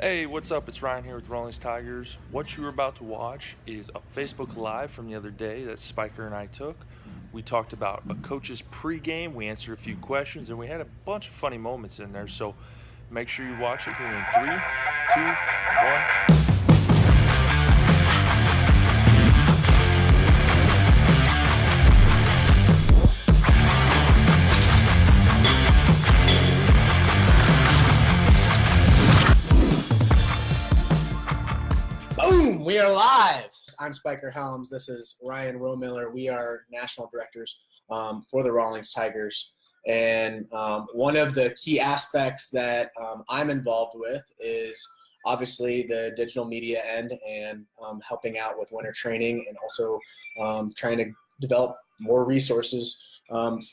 Hey, what's up? It's Ryan here with Rawlings Tigers. What you are about to watch is a Facebook Live from the other day that Spiker and I took. We talked about a coach's pregame, we answered a few questions, and we had a bunch of funny moments in there. So make sure you watch it here in 3, 2, 1. Boom! We are live. I'm Spiker Helms. This is Ryan Romiller. We are national directors for the Rawlings Tigers. And one of the key aspects that I'm involved with is obviously the digital media end and helping out with winter training and also trying to develop more resources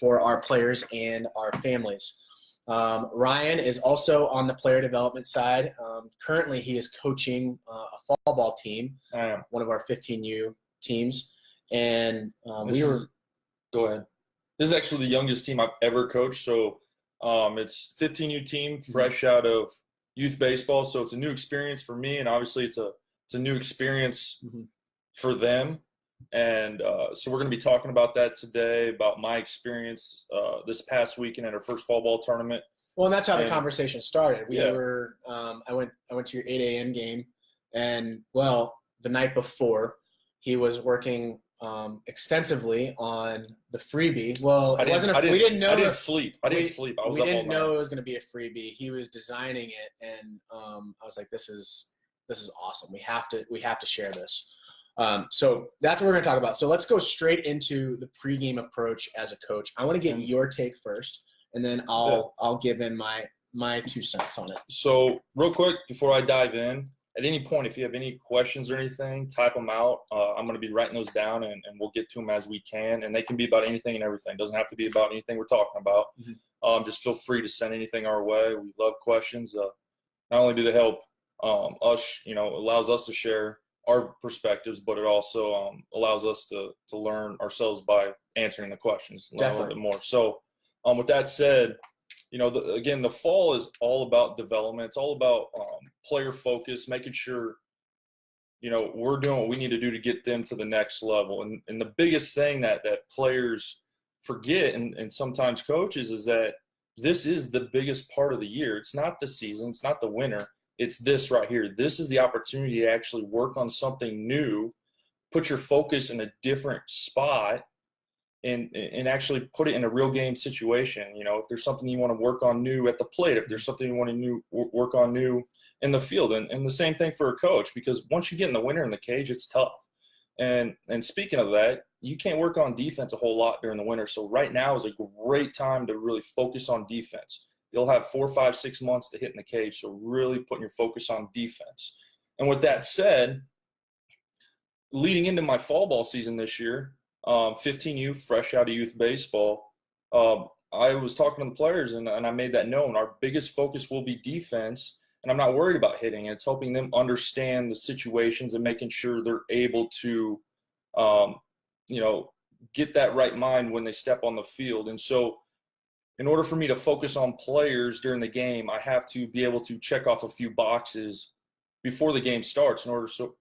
for our players and our families. Ryan is also on the player development side. Currently, he is coaching a fall ball team, one of our 15U teams. And Go ahead. This is actually the youngest team I've ever coached. So it's 15U team, fresh out of youth baseball. So it's a new experience for me, and obviously it's a new experience for them. And so we're going to be talking about that today, about my experience this past weekend at our first fall ball tournament. Well, and that's how the conversation started. I went to your 8 a.m. game, and well, the night before, he was working extensivly on the freebie. Well, we didn't know. I didn't sleep. I was up all night. We didn't know it was going to be a freebie. He was designing it, and I was like, "This is awesome. We have to share this." So that's what we're going to talk about. So let's go straight into the pregame approach as a coach. I want to get your take first, and then I'll give in my 2 cents on it. So real quick, before I dive in, at any point, if you have any questions or anything, type them out. I'm going to be writing those down, and we'll get to them as we can. And they can be about anything and everything. It doesn't have to be about anything we're talking about. Just feel free to send anything our way. We love questions. Not only do they help us, allows us to share our perspectives, but it also allows us to learn ourselves by answering the questions a little bit more. So with that said, again, the fall is all about development. It's all about player focus, making sure, we're doing what we need to do to get them to the next level. And the biggest thing that players forget, and sometimes coaches, is that this is the biggest part of the year. It's not the season. It's not the winter. It's this right here. This is the opportunity to actually work on something new, put your focus in a different spot, and actually put it in a real game situation. If there's something you want to work on new at the plate, if there's something you want to work on new in the field, and the same thing for a coach, because once you get in the winter in the cage, it's tough. And speaking of that, you can't work on defense a whole lot during the winter. So right now is a great time to really focus on defense. You'll have 4, 5, 6 months to hit in the cage, so really putting your focus on defense. And with that said, leading into my fall ball season this year, 15U, fresh out of youth baseball, I was talking to the players, and I made that known. Our biggest focus will be defense, and I'm not worried about hitting. It's helping them understand the situations and making sure they're able to, get that right mind when they step on the field. And so in order for me to focus on players during the game, I have to be able to check off a few boxes before the game starts in order so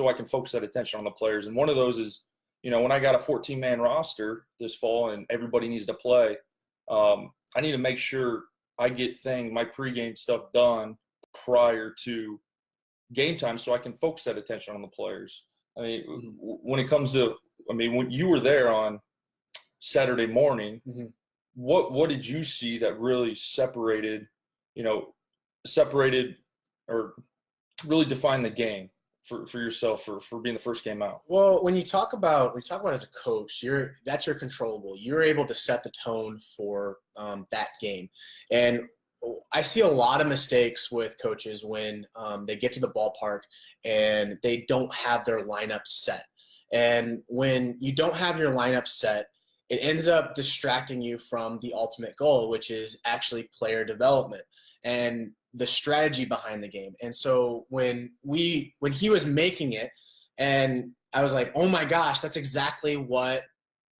I can focus that attention on the players. And one of those is, when I got a 14-man roster this fall and everybody needs to play, I need to make sure I get my pregame stuff done prior to game time so I can focus that attention on the players. I mean, when it comes to, when you were there on Saturday morning, what did you see that really separated or really defined the game for yourself for being the first game out? Well, when you talk about as a coach, that's your controllable. You're able to set the tone for that game. And I see a lot of mistakes with coaches when they get to the ballpark and they don't have their lineup set. And when you don't have your lineup set, it ends up distracting you from the ultimate goal, which is actually player development and the strategy behind the game. And so when he was making it, and I was like, oh my gosh, that's exactly what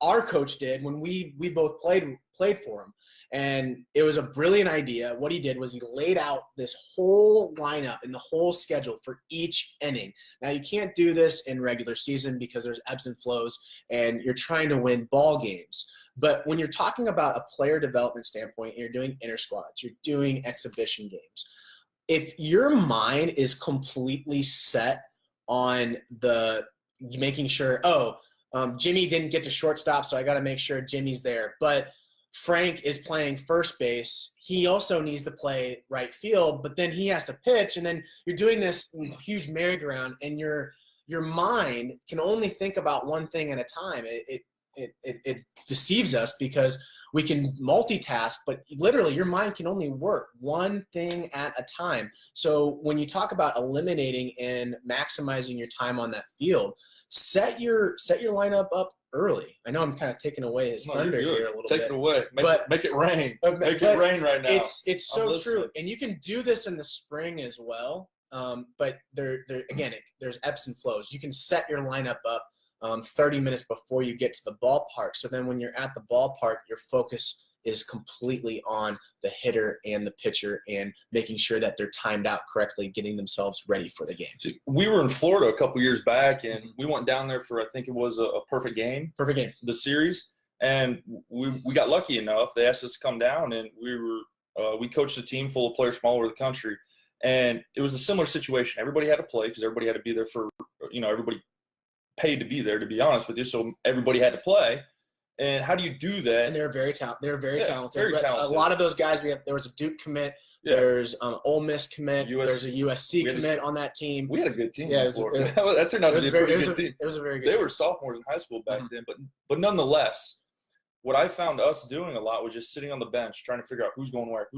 our coach did when we both played for him. And it was a brilliant idea. What he did was he laid out this whole lineup and the whole schedule for each inning. Now, you can't do this in regular season because there's ebbs and flows, and you're trying to win ball games. But when you're talking about a player development standpoint, you're doing inter squads, you're doing exhibition games. If your mind is completely set on making sure, Jimmy didn't get to shortstop, so I got to make sure Jimmy's there. But Frank is playing first base. He also needs to play right field, but then he has to pitch, and then you're doing this huge merry-go-round, and your mind can only think about one thing at a time. It deceives us because we can multitask, but literally your mind can only work one thing at a time. So when you talk about eliminating and maximizing your time on that field, set your lineup up early. I know I'm kind of taking away his thunder here a little bit. Take it away. Make it rain. Make but it rain right now. It's so true. And you can do this in the spring as well. But there's ebbs and flows. You can set your lineup up 30 minutes before you get to the ballpark. So then when you're at the ballpark, your focus is completely on the hitter and the pitcher and making sure that they're timed out correctly, getting themselves ready for the game. We were in Florida a couple years back, and we went down there for, I think it was a perfect game. Perfect game. The series. And we got lucky enough. They asked us to come down, and we coached a team full of players from all over the country. And it was a similar situation. Everybody had to play because everybody had to be there for, everybody paid to be there, to be honest with you. So everybody had to play. And how do you do that? And they're very talented. Very talented. A lot of those guys, there was a Duke commit. Yeah. There's Ole Miss commit. There's a USC commit on that team. We had a good team. Yeah, that turned out to be a pretty good team. It was a very good team. They were sophomores in high school back then, but nonetheless, what I found us doing a lot was just sitting on the bench trying to figure out who's going where.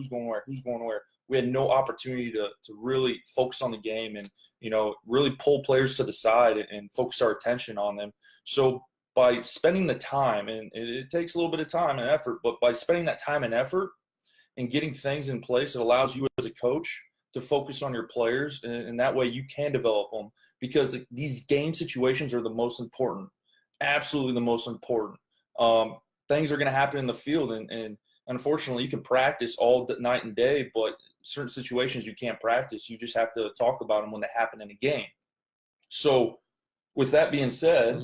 We had no opportunity to really focus on the game and, really pull players to the side and focus our attention on them. So by spending the time, and it takes a little bit of time and effort, but by spending that time and effort and getting things in place, it allows you as a coach to focus on your players, and that way you can develop them, because these game situations are the most important, absolutely the most important. Things are going to happen in the field, and unfortunately you can practice all night and day, but certain situations you can't practice. You just have to talk about them when they happen in a game. So with that being said,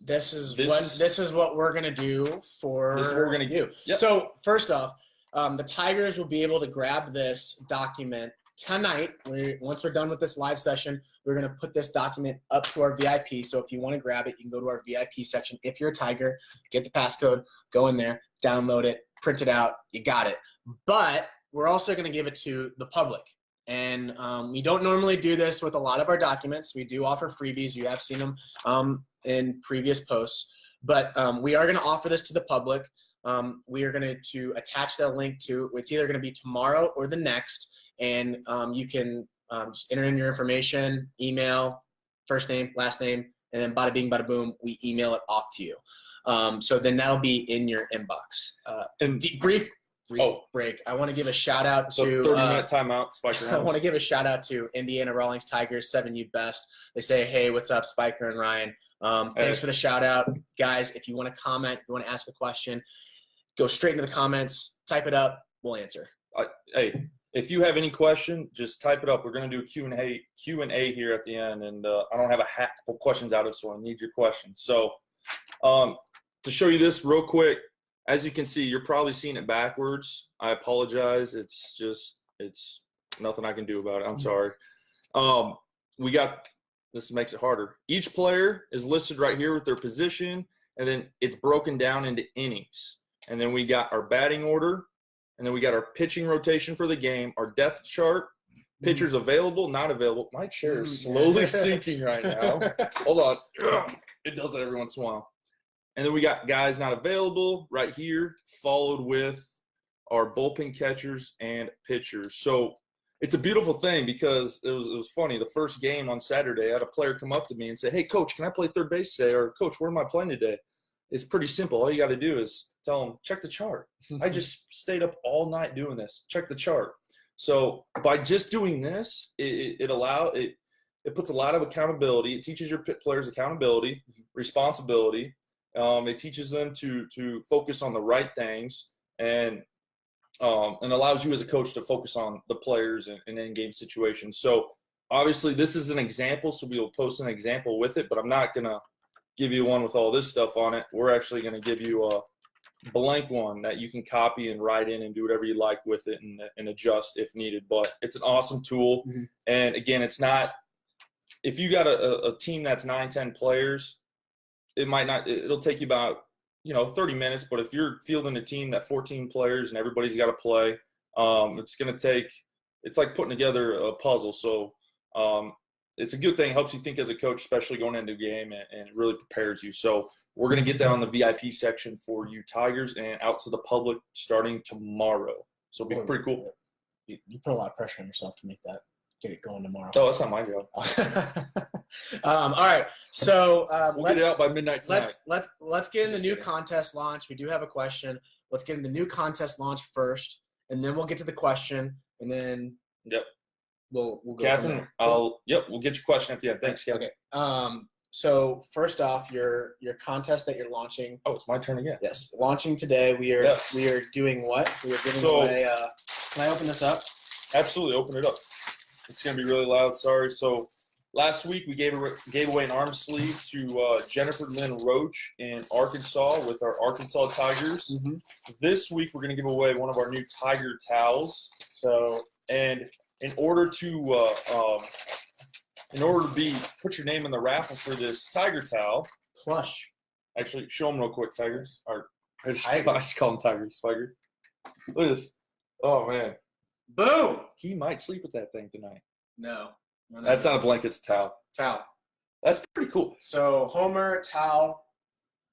this is what we're gonna do for. This is what we're gonna do. Yep. So first off, the Tigers will be able to grab this document tonight. Once we're done with this live session, we're gonna put this document up to our VIP. So if you want to grab it, you can go to our VIP section. If you're a Tiger, get the passcode, go in there, download it, print it out. You got it. But we're also gonna give it to the public. And we don't normally do this with a lot of our documents. We do offer freebies. You have seen them in previous posts. But we are going to offer this to the public. We are going to attach that link to – it's either going to be tomorrow or the next. And you can just enter in your information, email, first name, last name, and then bada bing, bada boom, we email it off to you. So then that'll be in your inbox. And brief break. I want to give a shout out to 30-minute timeout, Spiker. I want to give a shout out to Indiana Rawlings Tigers 7U Best. They say, "Hey, what's up, Spiker and Ryan? Thanks for the shout out, guys. If you want to comment, you want to ask a question, go straight into the comments. Type it up. We'll answer." Hey, if you have any question, just type it up. We're going to do a Q&A here at the end, and I don't have a hat to pull questions out of, so I need your questions. So to show you this real quick. As you can see, you're probably seeing it backwards. I apologize. It's nothing I can do about it. I'm sorry. This makes it harder. Each player is listed right here with their position, and then it's broken down into innings. And then we got our batting order, and then we got our pitching rotation for the game, our depth chart, pitchers available, not available. My chair is slowly sinking right now. Hold on. It does that every once in a while. And then we got guys not available right here, followed with our bullpen catchers and pitchers. So it's a beautiful thing because it was funny. The first game on Saturday, I had a player come up to me and say, "Hey, Coach, can I play third base today?" Or, "Coach, where am I playing today?" It's pretty simple. All you got to do is tell them, check the chart. I just stayed up all night doing this. Check the chart. So by just doing this, it puts a lot of accountability. It teaches your players accountability, responsibility. It teaches them to focus on the right things, and allows you as a coach to focus on the players in in-game situations. So obviously this is an example, so we will post an example with it, but I'm not going to give you one with all this stuff on it. We're actually going to give you a blank one that you can copy and write in and do whatever you like with it and adjust if needed. But it's an awesome tool. And again, it's not – if you got a team that's 9-10 players, it'll take you about 30 minutes. But if you're fielding a team that 14 players and everybody's got to play, it's going to take – it's like putting together a puzzle. So it's a good thing. It helps you think as a coach, especially going into a game, and it really prepares you. So we're going to get that on the VIP section for you Tigers and out to the public starting tomorrow. So it'll be pretty cool. You put a lot of pressure on yourself to get it going tomorrow. Oh, that's not my job. All right. So we'll get it out by midnight tonight. Let's get in the new contest launch. We do have a question. Let's get in the new contest launch first, and then we'll get to the question, and then we'll go. Catherine, we'll get your question at the end. Thanks, Catherine. Okay. So first off, your contest that you're launching. Oh, it's my turn again. Yes, launching today. We are doing what? We are giving away. Can I open this up? Absolutely, open it up. It's gonna be really loud. Sorry. So last week we gave away an arm sleeve to Jennifer Lynn Roach in Arkansas with our Arkansas Tigers. This week we're gonna give away one of our new Tiger towels. And in order to put your name in the raffle for this Tiger towel, plush. Actually, show them real quick, Tigers. I just call them Tigers. Tiger. Look at this. Oh man. Boom. He might sleep with that thing tonight. No. That's not a blanket, it's a towel. Towel. That's pretty cool. So Homer, towel.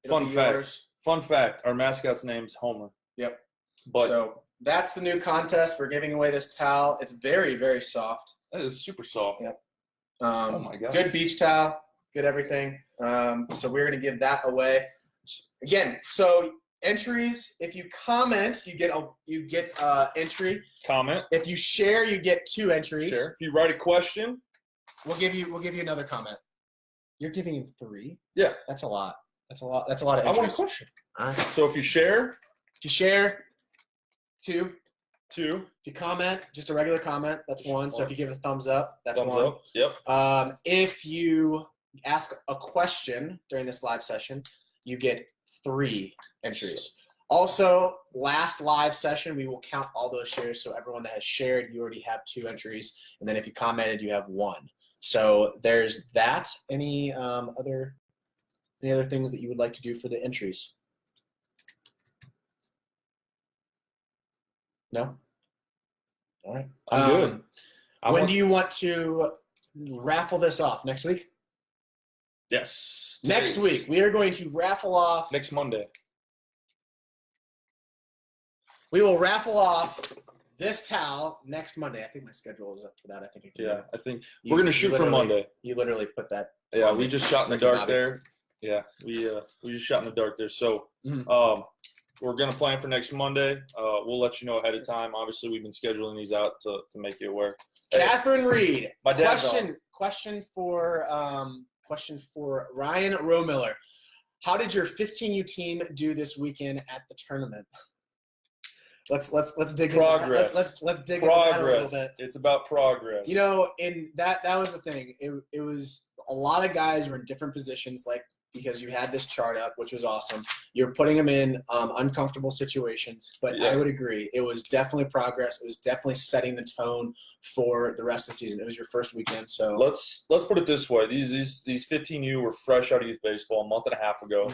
Fun fact. Our mascot's name's Homer. Yep. So that's the new contest. We're giving away this towel. It's very, very soft. That is super soft. Yep. Oh my god. Good beach towel. Good everything. So we're gonna give that away. Again, so entries. If you comment, you get entry. Comment. If you share, you get 2 entries. Share. If you write a question, we'll give you another comment. You're giving him 3? Yeah. That's a lot. That's a lot of entries. I want a question. All right. So if you share, 2. If you comment, just a regular comment, that's 1. So if you give a thumbs up, that's 1. Thumbs up. Yep. If you ask a question during this live session, you get 3 entries. Also, last live session, we will count all those shares. So everyone that has shared, you already have 2 entries. And then if you commented, you have 1. So there's that. Any other things that you would like to do for the entries? No? All right. I'm good. When do you want to raffle this off? Next week? Yes. Next week, we are going to raffle off. Next Monday. We will raffle off this towel next Monday. I think my schedule is up for that. I think we're going to shoot for Monday. You literally put that. Yeah, we just shot in the dark there. Yeah, we just shot in the dark there. So we're going to plan for next Monday. We'll let you know ahead of time. Obviously, we've been scheduling these out to make you aware. Catherine Reed. My dad's question for Ryan Romiller. How did your 15U team do this weekend at the tournament? Let's dig progress. Let's dig into that a little bit. It's about progress. And that was the thing. It was a lot of guys were in different positions, because you had this chart up, which was awesome. You're putting them in uncomfortable situations, but I would agree. It was definitely progress. It was definitely setting the tone for the rest of the season. It was your first weekend, so let's put it this way. These 15U were fresh out of youth baseball a month and a half ago.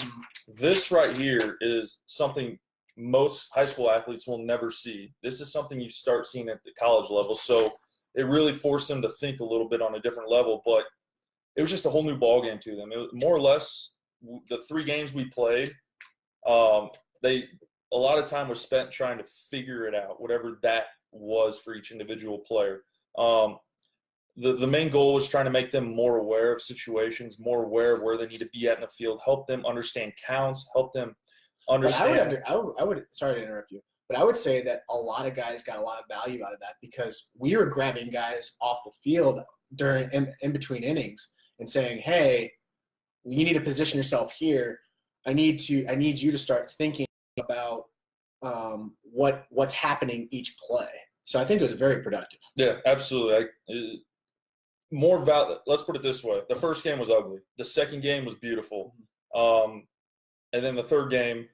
This right here is something most high school athletes will never see. This is something you start seeing at the college level. So it really forced them to think a little bit on a different level, but it was just a whole new ball game to them. It was more or less the 3 games we played. A lot of time was spent trying to figure it out, whatever that was for each individual player. The main goal was trying to make them more aware of situations, more aware of where they need to be at in the field, help them understand counts, help them understand. I would sorry to interrupt you, but I would say that a lot of guys got a lot of value out of that because we were grabbing guys off the field during in between innings and saying, hey, you need to position yourself here. I need you to start thinking about what's happening each play. So I think it was very productive. Yeah, absolutely. Let's put it this way. The first game was ugly. The second game was beautiful. And then the third game,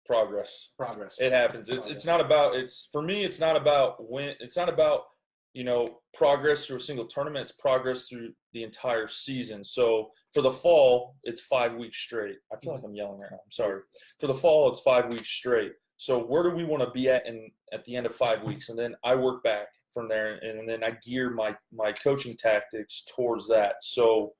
progress. It happens. It's not about for me, it's not about progress through a single tournament. It's progress through the entire season. So for the fall, it's 5 weeks straight. I feel like I'm yelling right now. I'm sorry. For the fall, it's 5 weeks straight. So where do we want to be at the end of 5 weeks? And then I work back from there, and then I gear my coaching tactics towards that. So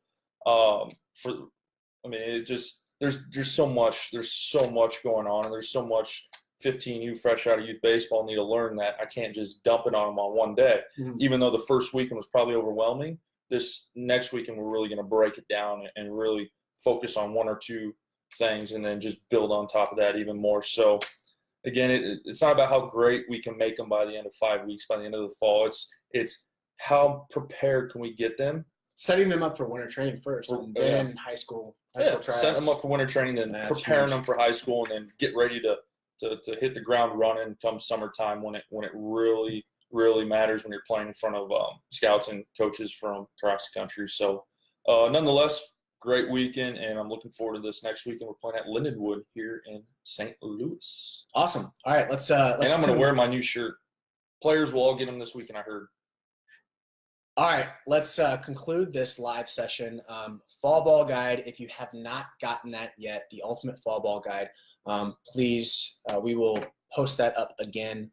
there's so much going on, and there's so much 15U fresh out of youth baseball need to learn that I can't just dump it on them on one day. Even though the first weekend was probably overwhelming, this next weekend we're really going to break it down and really focus on one or two things, and then just build on top of that even more. So again, it's not about how great we can make them by the end of 5 weeks, by the end of the fall. It's how prepared can we get them. Setting them up for winter training first, and then high school tryouts. Setting them up for winter training, then preparing them for high school, and then get ready to hit the ground running come summertime when it really, really matters, when you're playing in front of scouts and coaches from across the country. So nonetheless, great weekend, and I'm looking forward to this next weekend. We're playing at Lindenwood here in St. Louis. Awesome. All right, let's and I'm going to wear my new shirt. Players will all get them this weekend, I heard. All right, let's conclude this live session. Fall ball guide, if you have not gotten that yet, the ultimate fall ball guide, please, we will post that up again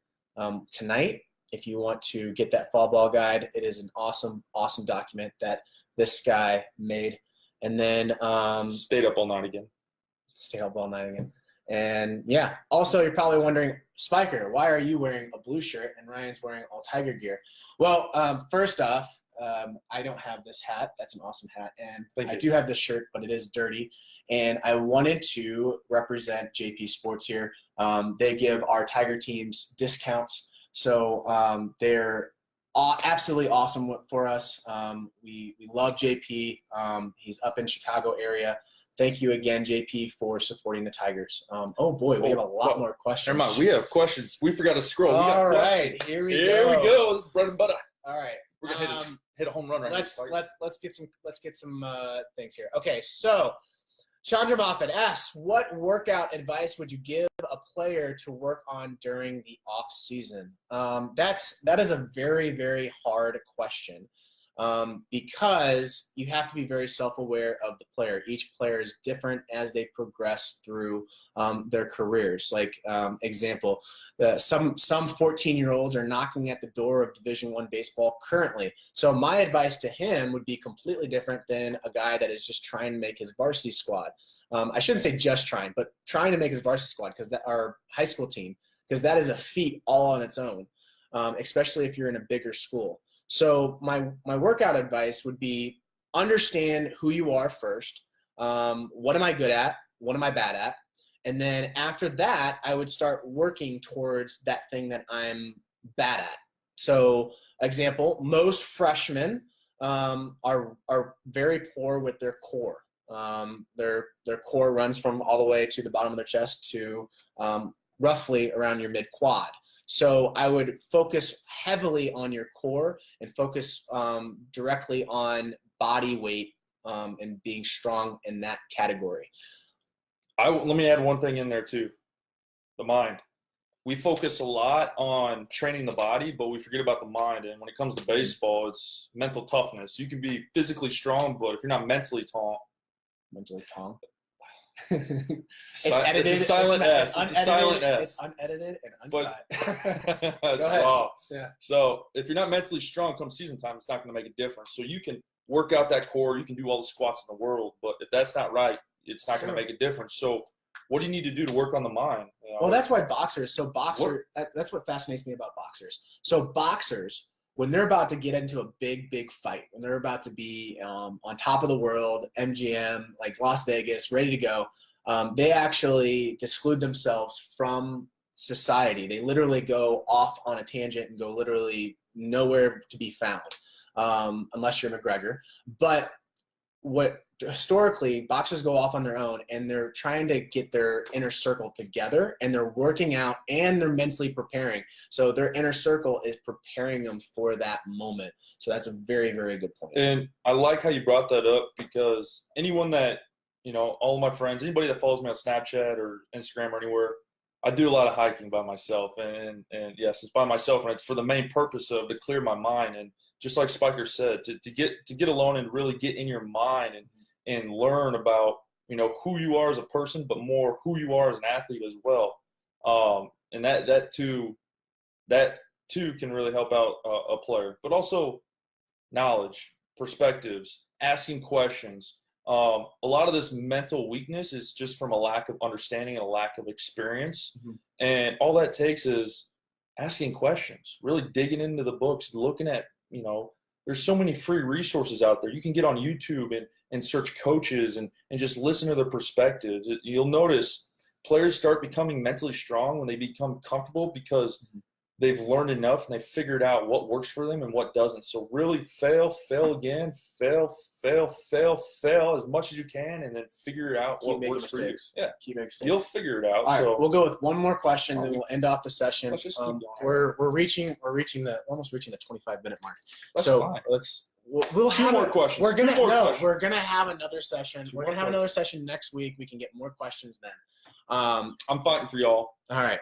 tonight. If you want to get that fall ball guide, it is an awesome document that this guy made. And then stayed up all night again. And yeah, also you're probably wondering, Spiker, why are you wearing a blue shirt and Ryan's wearing all Tiger gear? Well, first off, I don't have this hat. That's an awesome hat. And I do have this shirt, but it is dirty. And I wanted to represent JP Sports here. They give our Tiger teams discounts. So they're absolutely awesome for us. We love JP. He's up in Chicago area. Thank you again, JP, for supporting the Tigers. Oh, boy, we have a lot more questions. Never mind. We have questions. We forgot to scroll. All right, here we go. This is bread and butter. All right. We're going to hit a home run right now. Let's get some things here. Okay, so Chandra Moffat asks, what workout advice would you give a player to work on during the off season? That is a very, very hard question. Because you have to be very self-aware of the player. Each player is different as they progress through their careers. Like example, some 14-year-olds are knocking at the door of Division I baseball currently. So my advice to him would be completely different than a guy that is just trying to make his varsity squad. I shouldn't say just trying, but trying to make his varsity squad, because that our high school team, because that is a feat all on its own, especially if you're in a bigger school. So my workout advice would be understand who you are first. What am I good at? What am I bad at? And then after that, I would start working towards that thing that I'm bad at. So example, most freshmen are very poor with their core. Their core runs from all the way to the bottom of their chest to roughly around your mid quad. So I would focus heavily on your core and focus directly on body weight and being strong in that category. Let me add one thing in there too, the mind. We focus a lot on training the body, but we forget about the mind. And when it comes to baseball, it's mental toughness. You can be physically strong, but if you're not mentally tall. It's edited. It's a silent S. It's a silent S. It's unedited and uncut. It's raw. Yeah. So if you're not mentally strong come season time, it's not going to make a difference. So you can work out that core. You can do all the squats in the world, but if that's not right, it's not going to make a difference. So what do you need to do to work on the mind? You know? Well, that's why that's what fascinates me about boxers. So boxers, when they're about to get into a big fight, when they're about to be on top of the world, MGM, like Las Vegas, ready to go, they actually exclude themselves from society. They literally go off on a tangent and go literally nowhere to be found, unless you're McGregor. But what historically, boxers go off on their own, and they're trying to get their inner circle together, and they're working out and they're mentally preparing. So their inner circle is preparing them for that moment. So that's a very, very good point. And I like how you brought that up, because anyone that, all of my friends, anybody that follows me on Snapchat or Instagram or anywhere, I do a lot of hiking by myself. And yes, it's by myself, and it's for the main purpose of to clear my mind. And just like Spiker said, to get alone and really get in your mind and learn about, who you are as a person, but more who you are as an athlete as well. And that too can really help out a player, but also knowledge, perspectives, asking questions. A lot of this mental weakness is just from a lack of understanding and a lack of experience. Mm-hmm. And all that takes is asking questions, really digging into the books, looking at, there's so many free resources out there. You can get on YouTube and search coaches and just listen to their perspectives. You'll notice players start becoming mentally strong when they become comfortable, because they've learned enough and they've figured out what works for them and what doesn't. So really fail again, fail as much as you can, and then figure out what works for you. Yeah, keep making mistakes. You'll figure it out. All so right, we'll go with one more question, then we'll end off the session. Let's just keep going. We're almost reaching the 25-minute mark. That's so fine. We'll Two have more questions. We're gonna have another session. We're gonna have another questions. session next week. We can get more questions then. I'm fighting for y'all. All right.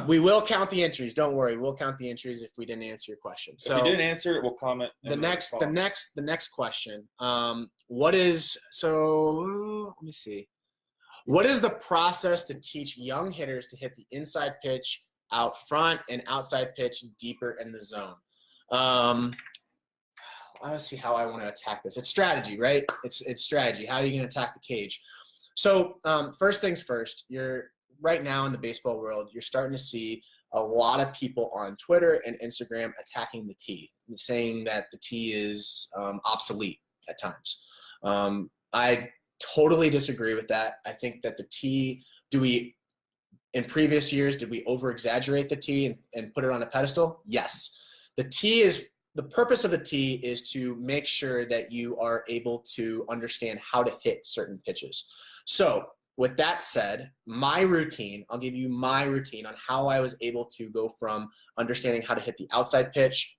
We will count the entries. Don't worry. We'll count the entries if we didn't answer your question. So if you didn't answer it, we'll comment. The next question. Let me see. What is the process to teach young hitters to hit the inside pitch out front and outside pitch deeper in the zone? Let's see how I want to attack this. It's strategy, right? It's strategy. How are you going to attack the cage? So first things first, right now in the baseball world, you're starting to see a lot of people on Twitter and Instagram attacking the tee, saying that the tee is obsolete at times. I totally disagree with that. I think that the tee, in previous years, did we over-exaggerate the tee and put it on a pedestal? Yes. The purpose of the tee is to make sure that you are able to understand how to hit certain pitches. So with that said, I'll give you my routine on how I was able to go from understanding how to hit the outside pitch,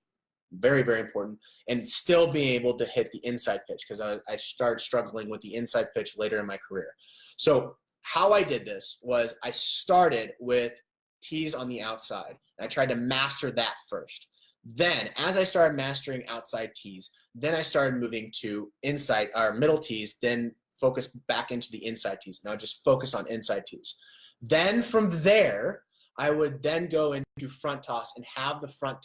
very, very important, and still being able to hit the inside pitch, because I started struggling with the inside pitch later in my career. So how I did this was I started with tees on the outside, and I tried to master that first. Then, as I started mastering outside tees, then I started moving to inside or middle tees, then focus back into the inside tees. Now just focus on inside tees. Then from there, I would then go into front toss and have the front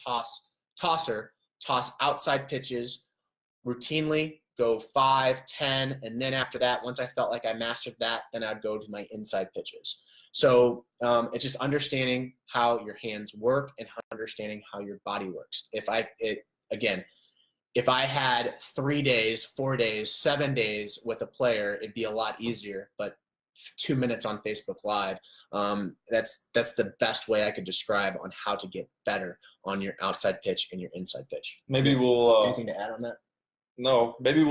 tosser toss outside pitches routinely, go 5, 10, and then after that, once I felt like I mastered that, then I'd go to my inside pitches. So it's just understanding how your hands work and understanding how your body works. If I had 3 days, 4 days, 7 days with a player, it'd be a lot easier. But 2 minutes on Facebook Live, that's the best way I could describe on how to get better on your outside pitch and your inside pitch. Maybe we'll anything to add on that? No, maybe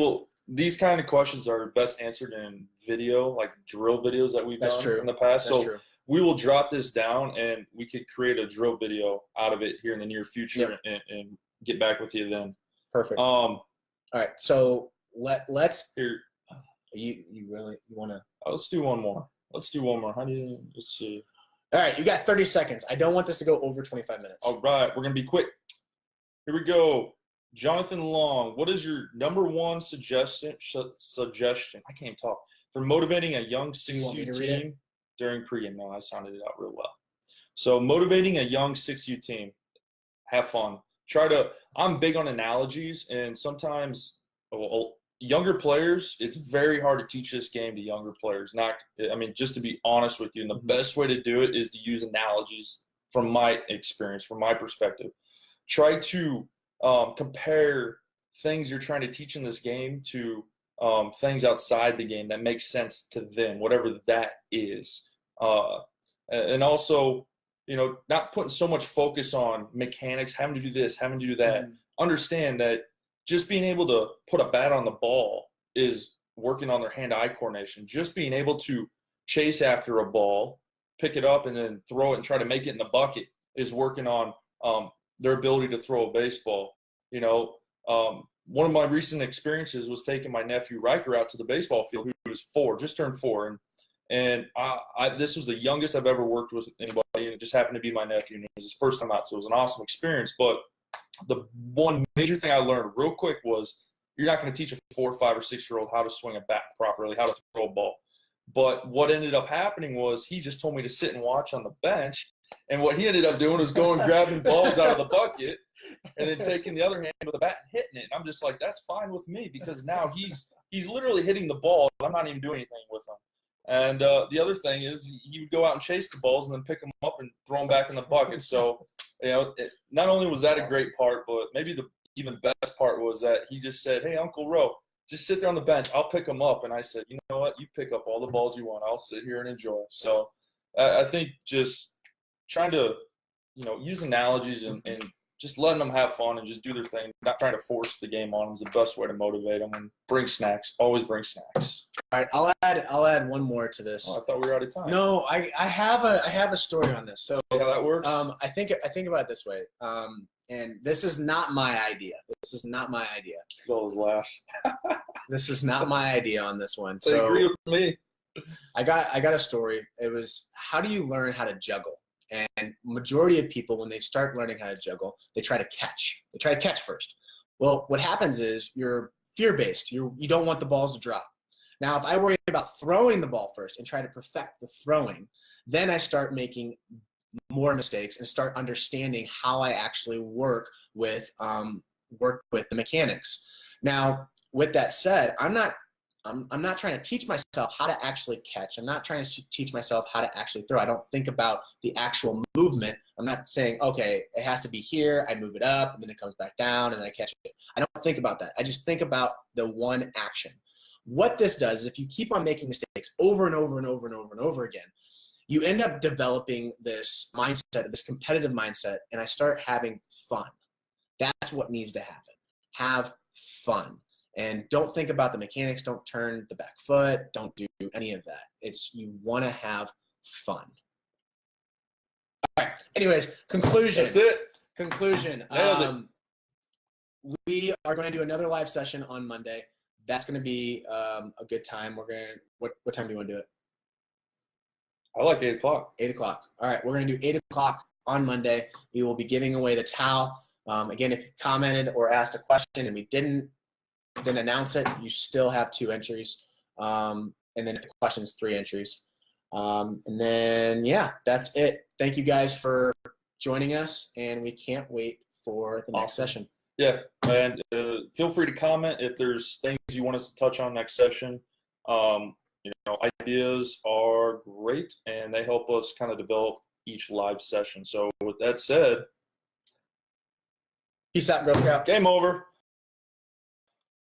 these kind of questions are best answered in video, like drill videos that we've done in the past. That's true. We will drop this down and we could create a drill video out of it here in the near future. Yep. and get back with you then. Perfect. All right. So let's here. You want to? Let's do one more. Let's see. All right. You got 30 seconds. I don't want this to go over 25 minutes. All right. We're going to be quick. Here we go. Jonathan Long, what is your number one suggestion? I can't talk. For motivating a young 6U team during pregame. No, I sounded it out real well. So motivating a young 6U team, have fun. I'm big on analogies, and sometimes younger players, it's very hard to teach this game to younger players. Just to be honest with you, and the best way to do it is to use analogies from my experience, from my perspective. Try to compare things you're trying to teach in this game to things outside the game that make sense to them, whatever that is. And also, not putting so much focus on mechanics, having to do this, having to do that. Understand that just being able to put a bat on the ball is working on their hand-eye coordination. Just being able to chase after a ball, pick it up, and then throw it and try to make it in the bucket is working on their ability to throw a baseball. One of my recent experiences was taking my nephew Riker out to the baseball field, who was 4, just turned 4, and this was the youngest I've ever worked with anybody, and it just happened to be my nephew, and it was his first time out, so it was an awesome experience. But the one major thing I learned real quick was you're not going to teach a 4, 5, or 6-year-old how to swing a bat properly, how to throw a ball. But what ended up happening was he just told me to sit and watch on the bench, and what he ended up doing was going grabbing balls out of the bucket and then taking the other hand with the bat and hitting it. And I'm just like, that's fine with me, because now he's literally hitting the ball, and I'm not even doing anything with him. And the other thing is he would go out and chase the balls and then pick them up and throw them back in the bucket. So, not only was that a great part, but maybe the even best part was that he just said, hey, Uncle Ro, just sit there on the bench. I'll pick them up. And I said, you know what? You pick up all the balls you want. I'll sit here and enjoy. So I think just trying to, use analogies and just letting them have fun and just do their thing, not trying to force the game on them is the best way to motivate them. And bring snacks. Always bring snacks. All right, I'll add one more to this. Oh, I thought we were out of time. No, I have a story on this. So see how that works? I think about it this way. And this is not my idea. This is not my idea. Those laughs. This is not my idea on this one. They agree with me. I got a story. It was, how do you learn how to juggle? And majority of people, when they start learning how to juggle, they try to catch. They try to catch first. Well, what happens is you're fear-based. You don't want the balls to drop. Now, if I worry about throwing the ball first and try to perfect the throwing, then I start making more mistakes and start understanding how I actually work with the mechanics. Now, with that said, I'm not trying to teach myself how to actually catch. I'm not trying to teach myself how to actually throw. I don't think about the actual movement. I'm not saying, okay, it has to be here. I move it up, and then it comes back down, and I catch it. I don't think about that. I just think about the one action. What this does is if you keep on making mistakes over and over and over and over and over again, you end up developing this mindset, this competitive mindset, and I start having fun. That's what needs to happen. Have fun. And don't think about the mechanics. Don't turn the back foot. Don't do any of that. You want to have fun. All right. Anyways, conclusion. That's it. Conclusion. Nailed it. We are going to do another live session on Monday. That's going to be a good time. What time do you want to do it? I like 8 o'clock. 8 o'clock. All right. We're going to do 8 o'clock on Monday. We will be giving away the towel. Again, if you commented or asked a question and we didn't announce it, you still have 2 entries. And then if the question is 3 entries. And then, yeah, that's it. Thank you guys for joining us, and we can't wait for the next session. Yeah, and feel free to comment if there's things you want us to touch on next session. Ideas are great, and they help us kind of develop each live session. So with that said, peace out, Girl Scout. Game over.